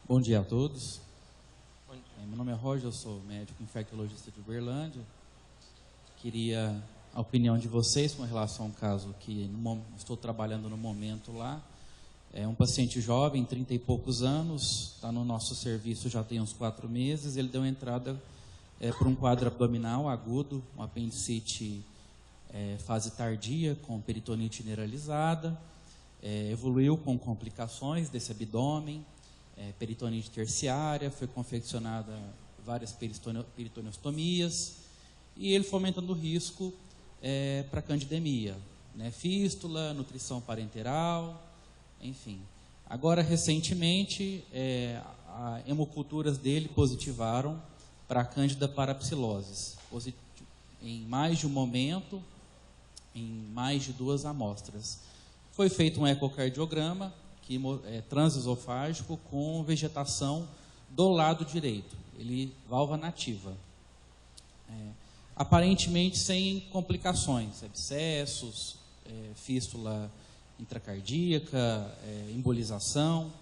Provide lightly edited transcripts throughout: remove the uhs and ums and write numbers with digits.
Bom dia a todos. Meu nome é Roger, eu sou médico infectologista de Uberlândia. Queria a opinião de vocês com relação a um caso que estou trabalhando no momento lá. É um paciente jovem, 30 e poucos anos, está no nosso serviço já tem uns 4 meses. Ele deu entrada por um quadro abdominal agudo, um apendicite fase tardia, com peritonite generalizada. Evoluiu com complicações desse abdômen, peritonite terciária, foi confeccionada várias peritoniostomias, e ele fomentando o risco para candidemia, né? Fístula, nutrição parenteral, enfim. Agora, recentemente, hemoculturas dele positivaram para a Candida parapsilose, em mais de um momento, em mais de 2 amostras. Foi feito um ecocardiograma, transesofágico, com vegetação do lado direito, válvula nativa. Aparentemente sem complicações, abscessos, fístula intracardíaca, embolização.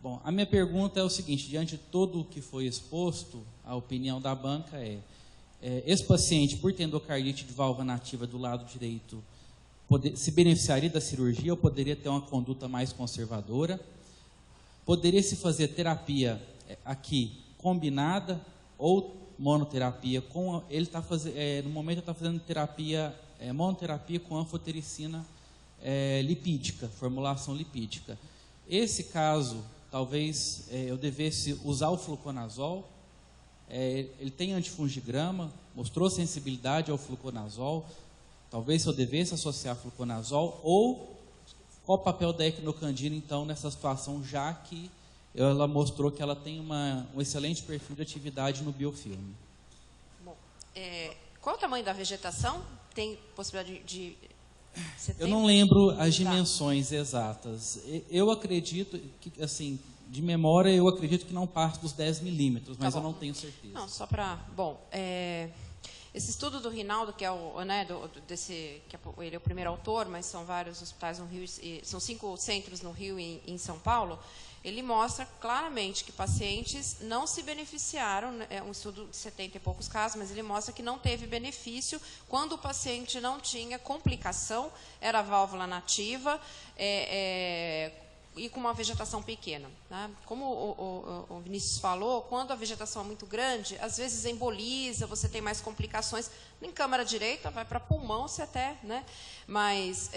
Bom, a minha pergunta é o seguinte: diante de tudo o que foi exposto, a opinião da banca esse paciente, por ter endocardite de válvula nativa do lado direito, se beneficiaria da cirurgia ou poderia ter uma conduta mais conservadora? Poderia se fazer terapia aqui combinada ou monoterapia? No momento ele está fazendo terapia, monoterapia com anfotericina lipídica, formulação lipídica. Esse caso, talvez eu devesse usar o fluconazol. Ele tem antifungigrama, mostrou sensibilidade ao fluconazol. Talvez eu devesse associar fluconazol, ou qual o papel da equinocandina, então, nessa situação, já que ela mostrou que ela tem um excelente perfil de atividade no biofilme. Bom, qual o tamanho da vegetação? Tem possibilidade de... Eu não lembro as dimensões exatas. Eu acredito que, assim, de memória, eu acredito que não parte dos 10 milímetros, mas eu não tenho certeza. Não, só para... Bom, esse estudo do Rinaldo, que é ele é o primeiro autor, mas são vários hospitais no Rio, são 5 centros no Rio e em São Paulo, ele mostra claramente que pacientes não se beneficiaram, é um estudo de 70 e poucos casos, mas ele mostra que não teve benefício quando o paciente não tinha complicação, era válvula nativa, e com uma vegetação pequena, né? Como o Vinícius falou, quando a vegetação é muito grande, às vezes emboliza, você tem mais complicações. Em câmara direita, vai para pulmão, se até, né? Mas,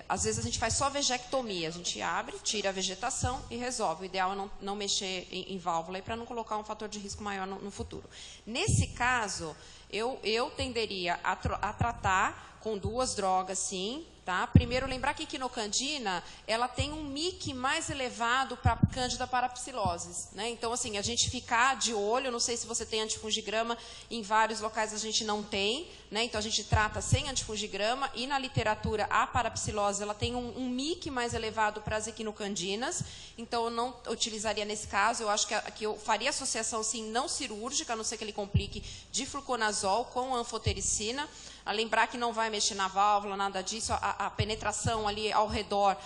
às vezes, a gente faz só vegectomia. A gente abre, tira a vegetação e resolve. O ideal é não mexer em válvula para não colocar um fator de risco maior no futuro. Nesse caso, eu tenderia a tratar com 2 drogas, sim. Tá? Primeiro, lembrar que a equinocandina, ela tem um MIC mais elevado para a Candida parapsilose, né? Então, assim, a gente ficar de olho, não sei se você tem antifungigrama, em vários locais a gente não tem, né? Então a gente trata sem antifungigrama, e na literatura a parapsilose, ela tem um MIC mais elevado para as equinocandinas, então eu não utilizaria nesse caso. Eu acho que eu faria associação, sim, não cirúrgica, a não ser que ele complique, de fluconazol com anfotericina. A lembrar que não vai mexer na válvula, nada disso, a penetração ali ao redor,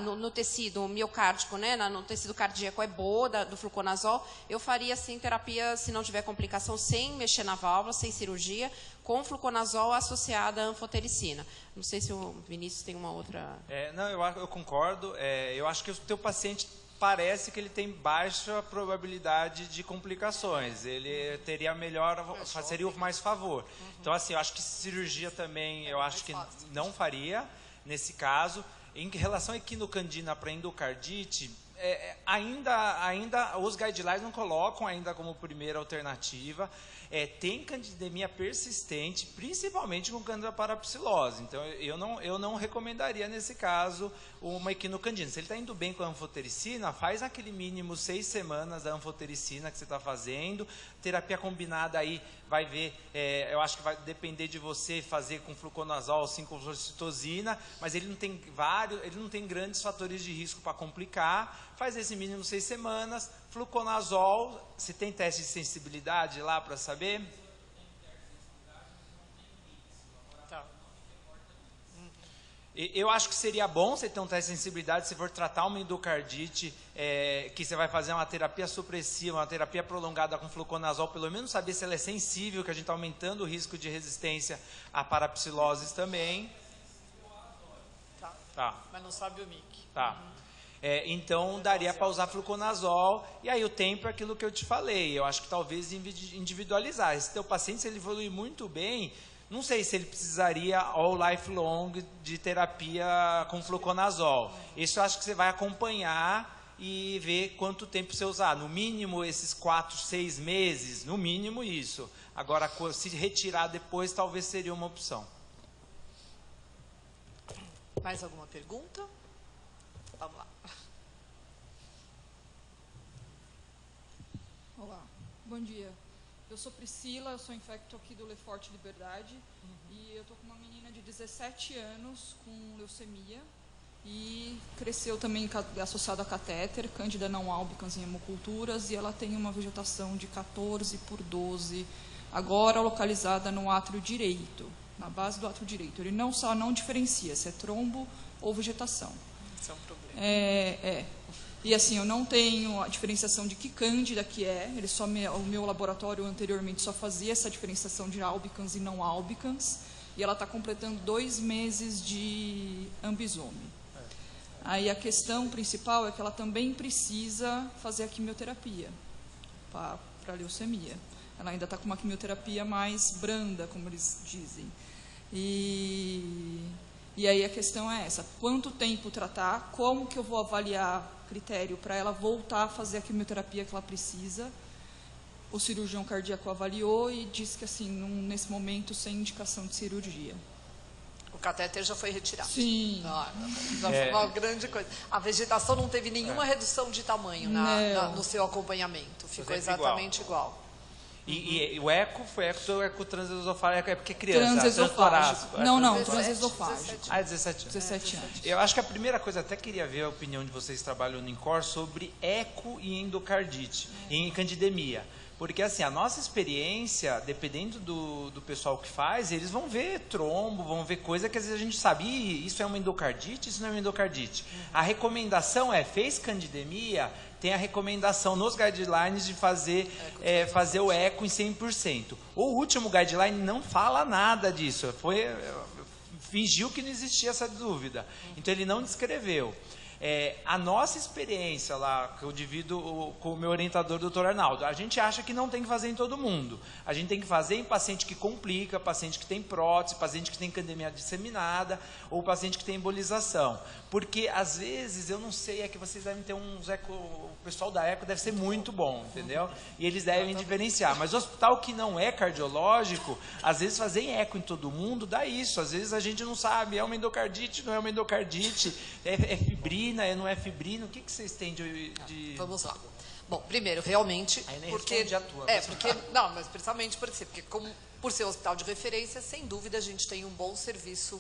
no tecido miocárdico, né, no tecido cardíaco é boa, do fluconazol. Eu faria, sim, terapia, se não tiver complicação, sem mexer na válvula, sem cirurgia, com fluconazol associada à anfotericina. Não sei se o Vinícius tem uma outra... Não, eu concordo. Eu acho que o teu paciente parece que ele tem baixa probabilidade de complicações. Ele teria seria o mais favor. Então, assim, eu acho que cirurgia também, eu acho que não faria nesse caso. Em relação à equinocandina para endocardite, ainda os guidelines não colocam ainda como primeira alternativa. Tem candidemia persistente, principalmente com Candida parapsilose. Então, eu não recomendaria, nesse caso, uma equinocandina. Se ele está indo bem com a anfotericina, faz aquele mínimo 6 semanas da anfotericina que você está fazendo. Terapia combinada aí, vai ver, eu acho que vai depender de você fazer com fluconazol, 5-fluoxetosina, mas ele não tem grandes fatores de risco para complicar. Faz esse mínimo 6 semanas, fluconazol. Se tem teste de sensibilidade lá para saber? Tá. Eu acho que seria bom você ter um teste de sensibilidade se for tratar uma endocardite, que você vai fazer uma terapia supressiva, uma terapia prolongada com fluconazol, pelo menos saber se ela é sensível, que a gente está aumentando o risco de resistência a parapsiloses também. Tá. Mas não sabe o MIC. Tá. Então, daria para usar fluconazol, e aí o tempo é aquilo que eu te falei. Eu acho que talvez individualizar. Esse teu paciente, se ele evoluir muito bem, não sei se ele precisaria all lifelong de terapia com fluconazol. Isso eu acho que você vai acompanhar e ver quanto tempo você usar. No mínimo esses 4, 6 meses, no mínimo isso. Agora, se retirar depois, talvez seria uma opção. Mais alguma pergunta? Vamos lá. Olá, bom dia. Eu sou Priscila, eu sou infecto aqui do Lefort Liberdade. E eu tô com uma menina de 17 anos com leucemia e cresceu também associada a catéter, Cândida não albicans em hemoculturas, e ela tem uma vegetação de 14/12, agora localizada no átrio direito, na base do átrio direito. Ele não diferencia se é trombo ou vegetação. Isso é um problema. E assim, eu não tenho a diferenciação de que cândida que é, o meu laboratório anteriormente só fazia essa diferenciação de albicans e não albicans, e ela está completando 2 meses de ambisome. Aí a questão principal é que ela também precisa fazer a quimioterapia para a leucemia. Ela ainda está com uma quimioterapia mais branda, como eles dizem. E aí a questão é essa: quanto tempo tratar, como que eu vou avaliar critério para ela voltar a fazer a quimioterapia que ela precisa. O cirurgião cardíaco avaliou e disse que assim, nesse momento, sem indicação de cirurgia. O catéter já foi retirado. Sim. Já foi uma grande coisa. A vegetação não teve nenhuma redução de tamanho no seu acompanhamento. Ficou exatamente igual. E o eco foi eco transesofágico, é porque criança. Transesofágico. Não, transesofágico. 17 anos. Eu acho que a primeira coisa, até queria ver a opinião de vocês que trabalham no INCOR sobre eco e endocardite, em candidemia. Porque assim, a nossa experiência, dependendo do pessoal que faz, eles vão ver trombo, vão ver coisa que às vezes a gente sabe, isso é uma endocardite, isso não é uma endocardite. A recomendação fez candidemia, tem a recomendação nos guidelines de fazer o eco em 100%. O último guideline não fala nada disso, fingiu que não existia essa dúvida, então ele não descreveu. A nossa experiência lá, que eu divido com o meu orientador, doutor Arnaldo, a gente acha que não tem que fazer em todo mundo. A gente tem que fazer em paciente que complica, paciente que tem prótese, paciente que tem candemia disseminada, ou paciente que tem embolização. Porque, às vezes, eu não sei, é que vocês devem ter uns eco, o pessoal da eco deve ser muito bom, entendeu? E eles devem diferenciar. Mas o hospital que não é cardiológico, às vezes fazer eco em todo mundo dá isso. Às vezes a gente não sabe, é uma endocardite, não é uma endocardite, é fibrina, não é fibrina. O que vocês têm de... Vamos lá. Bom, primeiro, realmente, porque não, mas principalmente porque por ser um hospital de referência, sem dúvida a gente tem um bom serviço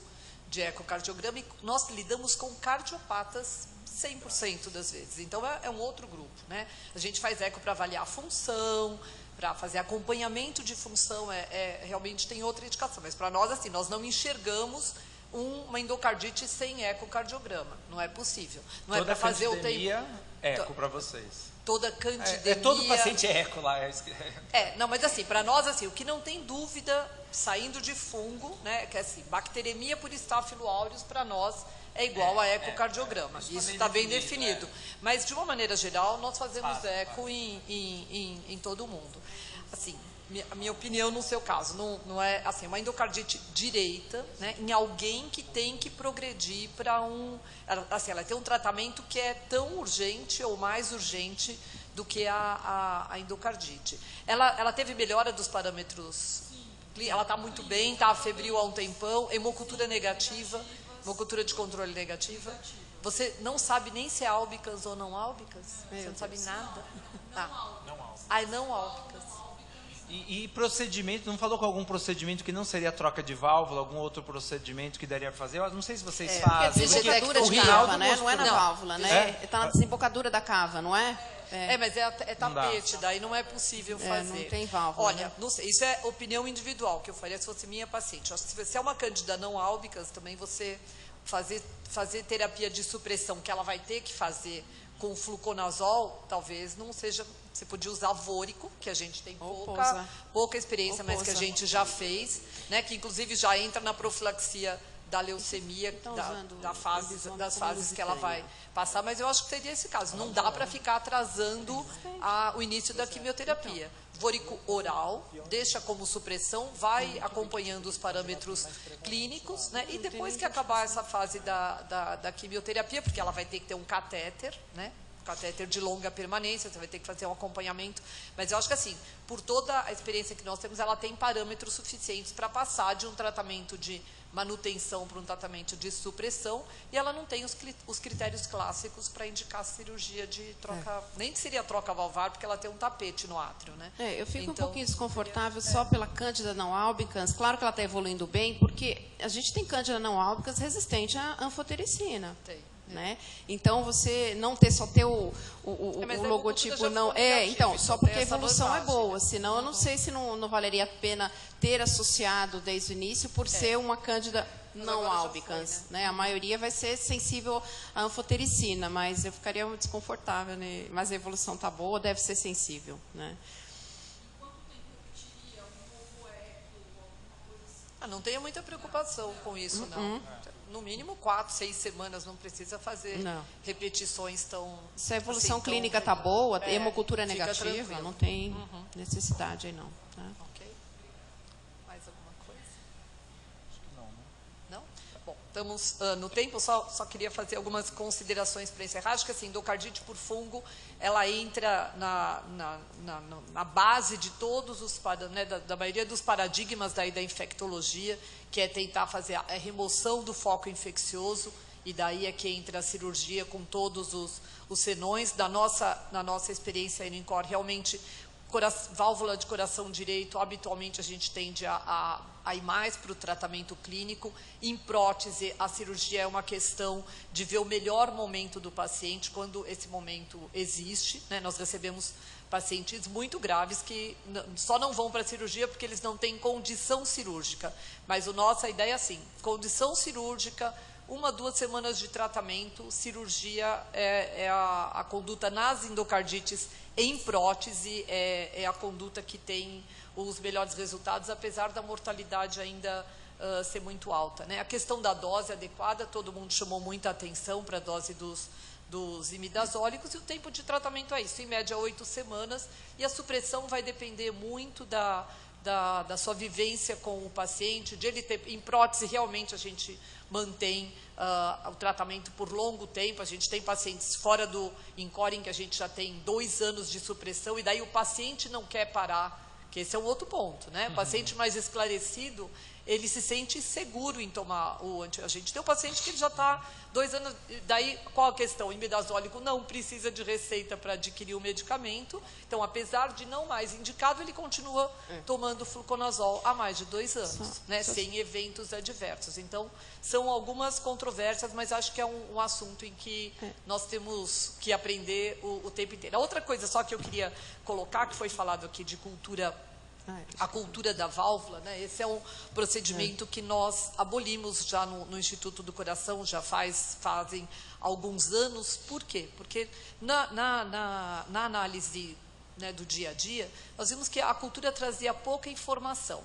de ecocardiograma e nós lidamos com cardiopatas 100% das vezes. Então é um outro grupo, né? A gente faz eco para avaliar a função, para fazer acompanhamento de função, realmente tem outra indicação. Mas para nós, assim, nós não enxergamos uma endocardite sem ecocardiograma. Não é possível. Não toda é para fazer o tempo. Eco para vocês. Toda candidemia. Todo paciente é eco lá. Não, mas assim, para nós, assim, o que não tem dúvida, saindo de fungo, né, que é assim, bacteremia por Staphylo aureus, para nós é igual a ecocardiograma. Isso está bem definido. Mas, de uma maneira geral, nós fazemos eco em todo mundo. Assim, a minha opinião no seu caso, não é assim, uma endocardite direita, né, em alguém que tem que progredir para assim, ela tem um tratamento que é tão urgente ou mais urgente do que a endocardite. Ela teve melhora dos parâmetros, ela está muito bem, está febril há um tempão, hemocultura negativa, hemocultura de controle negativa. Você não sabe nem se é albicans ou não albicans? Você não sabe nada? Não albicans. E procedimento, não falou com algum procedimento que não seria troca de válvula, algum outro procedimento que daria para fazer? Eu não sei se vocês fazem. Desembocadura de cava, né? Não é na válvula, né? Está na desembocadura da cava, não é? Mas é tapete, daí não é possível fazer. Não tem válvula. Olha, não sei, isso é opinião individual que eu faria se fosse minha paciente. Se você é uma cândida não albicans, também você fazer terapia de supressão, que ela vai ter que fazer com fluconazol, talvez não seja... Você podia usar vôrico, que a gente tem pouca experiência, mas que a gente já fez, né, que inclusive já entra na profilaxia da leucemia, das fases que ela vai passar, mas eu acho que seria esse caso. Não dá para ficar atrasando o início da quimioterapia. Vôrico oral, deixa como supressão, vai acompanhando os parâmetros clínicos, né? E depois que acabar essa fase da quimioterapia, porque ela vai ter que ter um catéter, né? Catéter de longa permanência, você vai ter que fazer um acompanhamento, mas eu acho que assim, por toda a experiência que nós temos, ela tem parâmetros suficientes para passar de um tratamento de manutenção para um tratamento de supressão, e ela não tem os critérios clássicos para indicar cirurgia de troca, nem seria troca valvar, porque ela tem um tapete no átrio, né? Eu fico um pouquinho desconfortável só pela Cândida não albicans. Claro que ela está evoluindo bem, porque a gente tem Cândida não albicans resistente à anfotericina. Tem. Né? Então, você não ter só ter o logotipo não... então, só porque a evolução é boa, senão eu não sei se não valeria a pena ter associado desde o início por ser uma Cândida não albicans. Né? A maioria vai ser sensível à anfotericina, mas eu ficaria desconfortável, né? Mas a evolução está boa, deve ser sensível. Né? Não tenho muita preocupação com isso, não. No mínimo 4, 6 semanas, não precisa fazer repetições tão... Se a evolução clínica está boa, hemocultura negativa, tranquilo. Não tem necessidade aí não. Tá? Ok. Mais alguma coisa? Acho que não, né? Não? Bom, estamos no tempo, só queria fazer algumas considerações para encerrar. Acho que assim, endocardite por fungo, ela entra na base de todos os, né, da maioria dos paradigmas da infectologia, que é tentar fazer a remoção do foco infeccioso, e daí é que entra a cirurgia com todos os senões. Na nossa experiência aí no INCOR, realmente, válvula de coração direito, habitualmente a gente tende a ir mais para o tratamento clínico. Em prótese, a cirurgia é uma questão de ver o melhor momento do paciente, quando esse momento existe, né? Nós recebemos pacientes muito graves que só não vão para a cirurgia porque eles não têm condição cirúrgica. Mas a nossa ideia é assim, condição cirúrgica, 1, 2 semanas de tratamento, cirurgia é a conduta nas endocardites em prótese, é a conduta que tem os melhores resultados, apesar da mortalidade ainda ser muito alta. Né? A questão da dose adequada, todo mundo chamou muita atenção para a dose dos imidazólicos, e o tempo de tratamento é isso, em média 8 semanas, e a supressão vai depender muito da sua vivência com o paciente, de ele ter, em prótese, realmente a gente mantém o tratamento por longo tempo. A gente tem pacientes fora do INCOR em que a gente já tem 2 anos de supressão, e daí o paciente não quer parar, que esse é um outro ponto, né? O paciente mais esclarecido, ele se sente seguro em tomar o antibiótico. A gente tem um paciente que ele já está 2 anos, daí qual a questão? O imidazólico não precisa de receita para adquirir o medicamento, então apesar de não mais indicado, ele continua tomando fluconazol há mais de 2 anos, né? Sem eventos adversos. Então, são algumas controvérsias, mas acho que é um assunto em que nós temos que aprender o tempo inteiro. A outra coisa só que eu queria colocar, que foi falado aqui de cultura, a cultura da válvula, né? Esse é um procedimento que nós abolimos já no Instituto do Coração, já fazem alguns anos. Por quê? Porque na análise, né, do dia a dia, nós vimos que a cultura trazia pouca informação.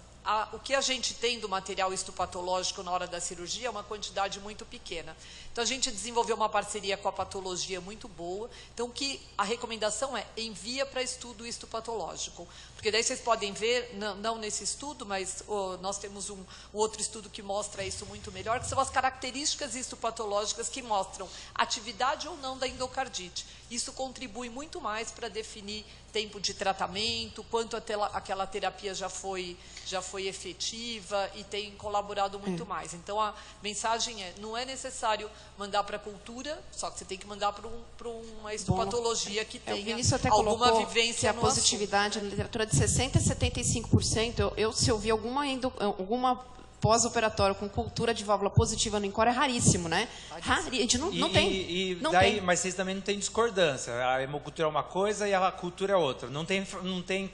O que a gente tem do material histopatológico na hora da cirurgia é uma quantidade muito pequena. Então, a gente desenvolveu uma parceria com a patologia muito boa. Então, a recomendação é envia para estudo histopatológico. Porque daí vocês podem ver, não nesse estudo, mas nós temos um outro estudo que mostra isso muito melhor, que são as características histopatológicas que mostram atividade ou não da endocardite. Isso contribui muito mais para definir tempo de tratamento, quanto aquela terapia já foi efetiva, e tem colaborado muito mais. Então, a mensagem não é necessário mandar para a cultura, só que você tem que mandar para uma histopatologia que tenha alguma vivência que a positividade na literatura de 60% a 75%. Se eu vi alguma pós-operatório com cultura de válvula positiva no INCOR é raríssimo, né? A gente não tem. Mas vocês também não têm discordância. A hemocultura é uma coisa e a cultura é outra. Não tem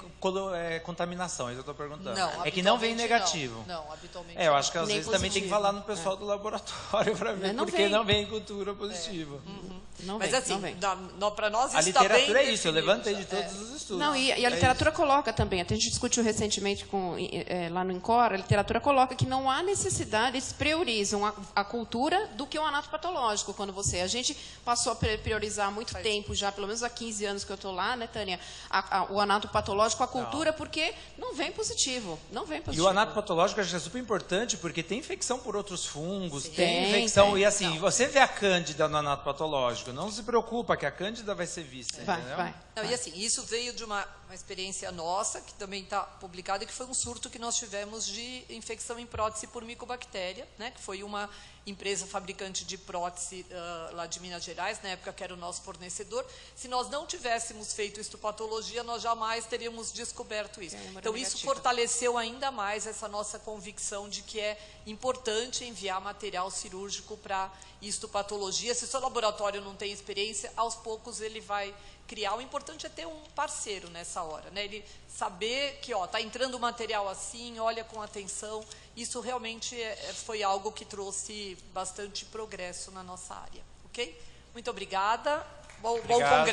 contaminação, isso eu estou perguntando. Não, é que não vem negativo. Não, habitualmente eu acho que às nem vezes positivo. Também tem que falar no pessoal do laboratório para ver porque não vem cultura positiva. Mas assim, para nós a isso está bem literatura é isso, eu definido, levantei de todos os estudos. Não, e a literatura coloca também, até a gente discutiu recentemente lá no INCOR, a literatura coloca que não há necessidade, eles priorizam a cultura do que o anatopatológico. A gente passou a priorizar há muito tempo já, pelo menos há 15 anos que eu estou lá, né, Tânia, o anatopatológico, a cultura, porque não vem positivo. E o anatopatológico eu acho que é super importante, porque tem infecção por outros fungos, tem infecção, e assim, você vê a cândida no anatopatológico, não se preocupa que a cândida vai ser vista, entendeu? E assim, isso veio de uma experiência nossa, que também está publicada, que foi um surto que nós tivemos de infecção em prótese por micobactéria, né, que foi uma empresa fabricante de prótese lá de Minas Gerais, na época que era o nosso fornecedor. Se nós não tivéssemos feito histopatologia, nós jamais teríamos descoberto isso. Então, isso fortaleceu ainda mais essa nossa convicção de que é importante enviar material cirúrgico para histopatologia. Se o seu laboratório não tem experiência, aos poucos ele vai criar. O importante é ter um parceiro nessa hora, né? Ele saber que está entrando material assim, olha com atenção. Isso realmente foi algo que trouxe bastante progresso na nossa área, ok? Muito obrigada. Bom congresso.